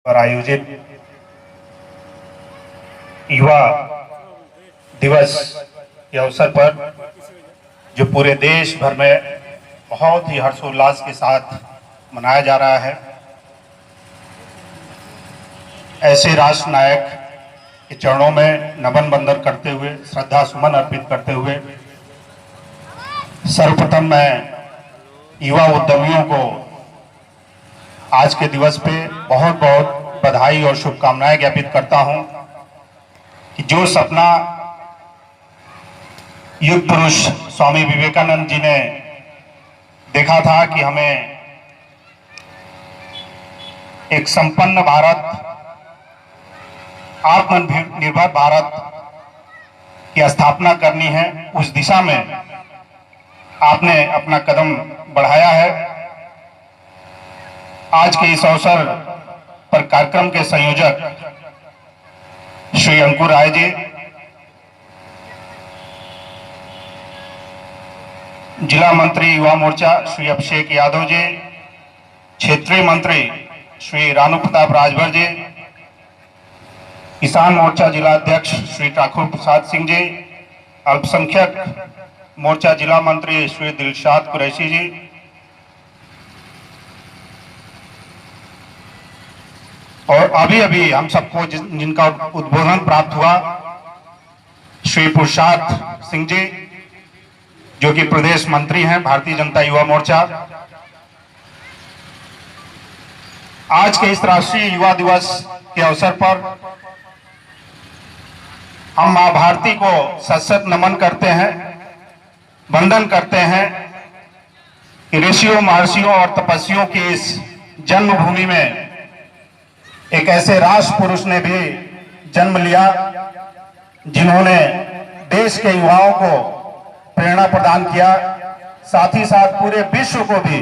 पर आयोजित युवा दिवस के अवसर पर जो पूरे देश भर में बहुत ही हर्षोल्लास के साथ मनाया जा रहा है, ऐसे राष्ट्र नायक के चरणों में नमन बंदन करते हुए, श्रद्धा सुमन अर्पित करते हुए सर्वप्रथम मैं युवा उद्यमियों को आज के दिवस पे बहुत बहुत बधाई और शुभकामनाएं ज्ञापित करता हूं कि जो सपना युग पुरुष स्वामी विवेकानंद जी ने देखा था कि हमें एक संपन्न भारत, आत्मनिर्भर भारत की स्थापना करनी है, उस दिशा में आपने अपना कदम बढ़ाया है। आज के इस अवसर पर कार्यक्रम के संयोजक श्री अंकुर राय जी, जिला मंत्री युवा मोर्चा श्री अभिषेक यादव जी, क्षेत्रीय मंत्री श्री रानू प्रताप राजभर जी, किसान मोर्चा जिला अध्यक्ष श्री ठाकुर प्रसाद सिंह जी, अल्पसंख्यक मोर्चा जिला मंत्री श्री दिलशाद कुरैशी जी, और अभी अभी हम सबको जिनका उद्बोधन प्राप्त हुआ श्री पुरुषार्थ सिंह जी, जो कि प्रदेश मंत्री हैं भारतीय जनता युवा मोर्चा। आज के इस राष्ट्रीय युवा दिवस के अवसर पर हम मां भारती को सत सत नमन करते हैं, वंदन करते हैं कि ऋषियों, महर्षियों और तपस्वियों की इस जन्मभूमि में एक ऐसे राष्ट्र पुरुष ने भी जन्म लिया जिन्होंने देश के युवाओं को प्रेरणा प्रदान किया, साथ ही साथ पूरे विश्व को भी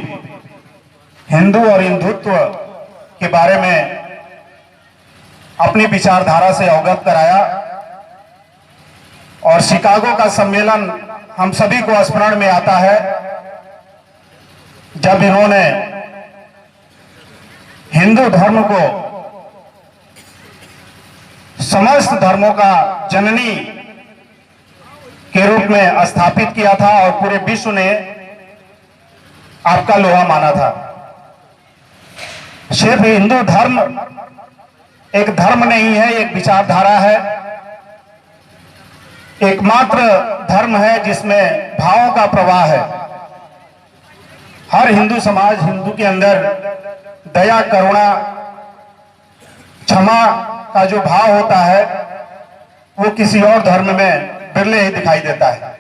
हिंदू और हिंदुत्व के बारे में अपनी विचारधारा से अवगत कराया। और शिकागो का सम्मेलन हम सभी को स्मरण में आता है जब इन्होंने हिंदू धर्म को समस्त धर्मों का जननी के रूप में स्थापित किया था और पूरे विश्व ने आपका लोहा माना था। सिर्फ हिंदू धर्म एक धर्म नहीं है, एक विचारधारा है, एकमात्र धर्म है जिसमें भावों का प्रवाह है। हर हिंदू समाज, हिंदू के अंदर दया, करुणा, क्षमा का जो भाव होता है वो किसी और धर्म में बिरले ही दिखाई देता है।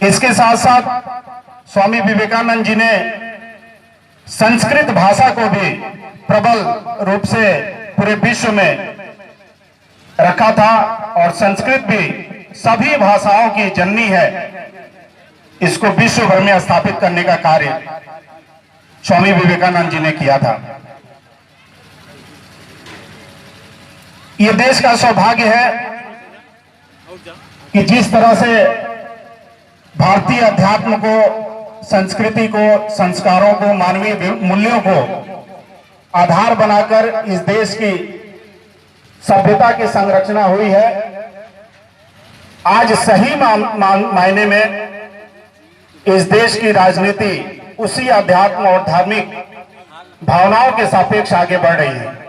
इसके साथ साथ स्वामी विवेकानंद जी ने संस्कृत भाषा को भी प्रबल रूप से पूरे विश्व में रखा था और संस्कृत भी सभी भाषाओं की जननी है। इसको विश्व भर में स्थापित करने का कार्य स्वामी विवेकानंद जी ने किया था। ये देश का सौभाग्य है कि जिस तरह से भारतीय अध्यात्म को, संस्कृति को, संस्कारों को, मानवीय मूल्यों को आधार बनाकर इस देश की सभ्यता की संरचना हुई है। आज सही मायने में इस देश की राजनीति उसी अध्यात्म और धार्मिक भावनाओं के सापेक्ष आगे बढ़ रही है।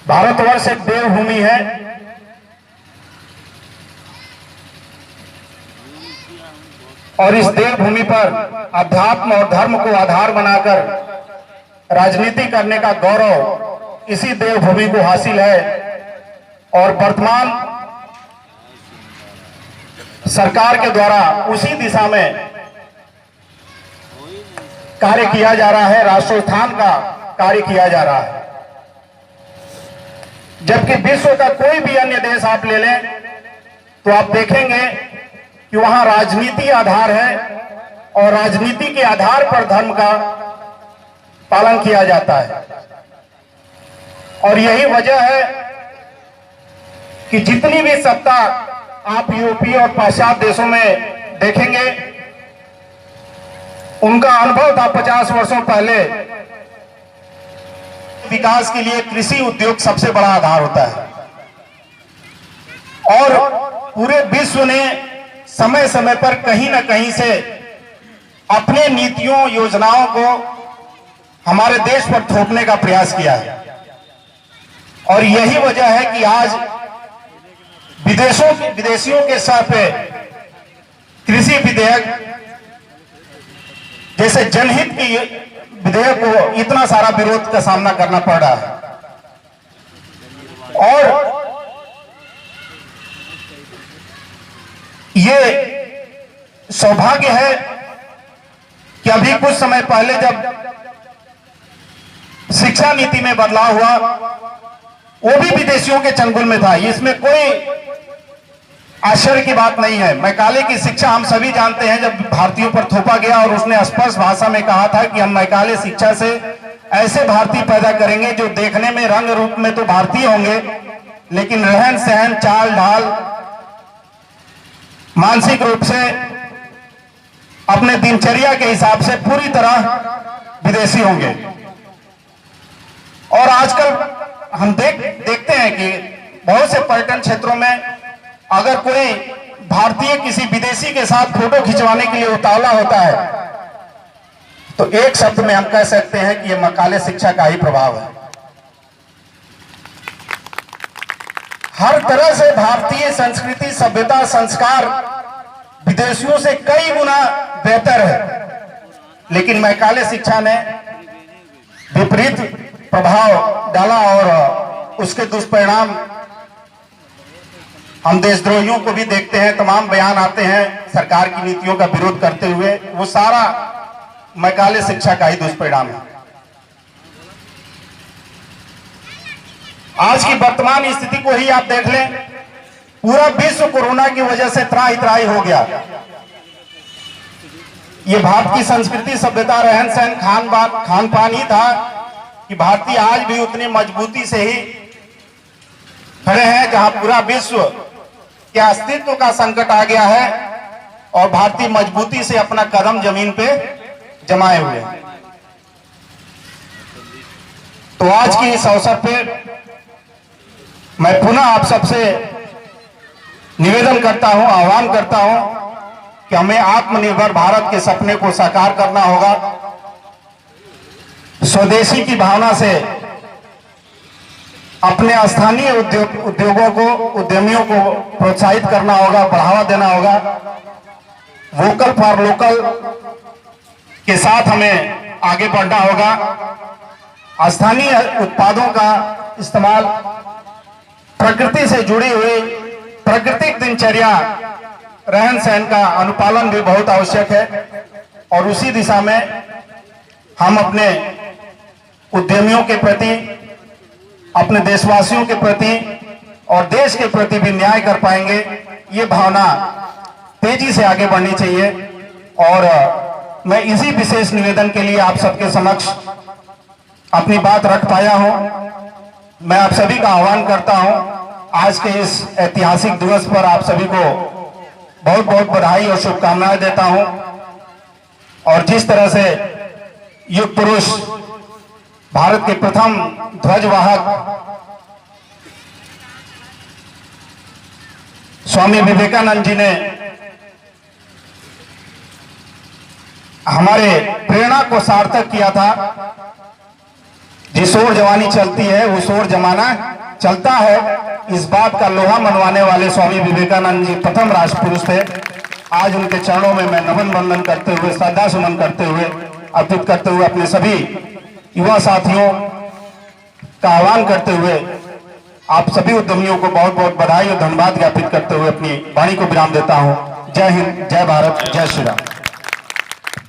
भारतवर्ष एक देवभूमि है, और इस देवभूमि पर अध्यात्म और धर्म को आधार बनाकर राजनीति करने का गौरव इसी देवभूमि को हासिल है। और वर्तमान सरकार के द्वारा उसी दिशा में कार्य किया जा रहा है, राष्ट्रोत्थान का कार्य किया जा रहा है। जबकि विश्व का कोई भी अन्य देश आप ले लें तो आप देखेंगे कि वहां राजनीति आधार है और राजनीति के आधार पर धर्म का पालन किया जाता है। और यही वजह है कि जितनी भी सत्ता आप यूरोपीय और पाश्चात्य देशों में देखेंगे, उनका अनुभव था 50 वर्षों पहले विकास के लिए कृषि उद्योग सबसे बड़ा आधार होता है और पूरे विश्व ने समय समय पर कहीं ना कहीं से अपने नीतियों योजनाओं को हमारे देश पर थोपने का प्रयास किया है और यही वजह है कि आज विदेशियों के सर पे कृषि विधेयक जैसे जनहित की विधेयक को इतना सारा विरोध का सामना करना पड़ रहा है। और ये सौभाग्य है कि अभी कुछ समय पहले जब शिक्षा नीति में बदलाव हुआ वो भी विदेशियों के चंगुल में था। इसमें कोई आश्चर्य की बात नहीं है। मैकाले की शिक्षा हम सभी जानते हैं, जब भारतीयों पर थोपा गया और उसने स्पष्ट भाषा में कहा था कि हम मैकाले शिक्षा से ऐसे भारतीय पैदा करेंगे जो देखने में रंग रूप में तो भारतीय होंगे लेकिन रहन सहन चाल ढाल मानसिक रूप से अपने दिनचर्या के हिसाब से पूरी तरह विदेशी होंगे। और आजकल हम देखते हैं कि बहुत से पर्यटन क्षेत्रों में अगर कोई भारतीय किसी विदेशी के साथ फोटो खिंचवाने के लिए उतावला होता है तो एक शब्द में हम कह सकते हैं कि यह मैकाले शिक्षा का ही प्रभाव है। हर तरह से भारतीय संस्कृति सभ्यता संस्कार विदेशियों से कई गुना बेहतर है, लेकिन मैकाले शिक्षा ने विपरीत प्रभाव डाला और उसके दुष्परिणाम हम देशद्रोहियों को भी देखते हैं। तमाम बयान आते हैं सरकार की नीतियों का विरोध करते हुए, वो सारा मैकाले शिक्षा का ही दुष्परिणाम है। आज की वर्तमान स्थिति को ही आप देख लें, पूरा विश्व कोरोना की वजह से त्राही त्राही हो गया। ये भारत की संस्कृति सभ्यता रहन सहन खान पान ही था कि भारतीय आज भी उतनी मजबूती से ही खड़े हैं जहां पूरा विश्व के अस्तित्व का संकट आ गया है और भारतीय मजबूती से अपना कदम जमीन पे जमाए हुए हैं। तो आज की इस अवसर पे मैं पुनः आप सबसे निवेदन करता हूं, आह्वान करता हूं कि हमें आत्मनिर्भर भारत के सपने को साकार करना होगा। स्वदेशी की भावना से अपने स्थानीय उद्योगों को उद्यमियों को प्रोत्साहित करना होगा, बढ़ावा देना होगा। वोकल फॉर लोकल के साथ हमें आगे बढ़ना होगा। स्थानीय उत्पादों का इस्तेमाल, प्रकृति से जुड़ी हुई प्राकृतिक दिनचर्या रहन सहन का अनुपालन भी बहुत आवश्यक है और उसी दिशा में हम अपने उद्यमियों के प्रति, अपने देशवासियों के प्रति और देश के प्रति भी न्याय कर पाएंगे। ये भावना तेजी से आगे बढ़नी चाहिए और मैं इसी विशेष निवेदन के लिए आप सबके समक्ष अपनी बात रख पाया हूं। मैं आप सभी का आह्वान करता हूं, आज के इस ऐतिहासिक दिवस पर आप सभी को बहुत बहुत बधाई और शुभकामनाएं देता हूं। और जिस तरह से युग पुरुष भारत के प्रथम ध्वजवाहक स्वामी विवेकानंद जी ने हमारे प्रेरणा को सार्थक किया था, जिस ओर जवानी चलती है उस ओर जमाना चलता है, इस बात का लोहा मनवाने वाले स्वामी विवेकानंद जी प्रथम राष्ट्रपुरुष थे। आज उनके चरणों में मैं नमन वंदन करते हुए, श्रद्धा सुमन करते हुए, अर्पित करते हुए अपने सभी युवा साथियों का आह्वान करते हुए आप सभी उद्यमियों को बहुत बहुत बधाई और धन्यवाद ज्ञापित करते हुए अपनी वाणी को विराम देता हूं। जय हिंद, जय भारत, जय श्री राम।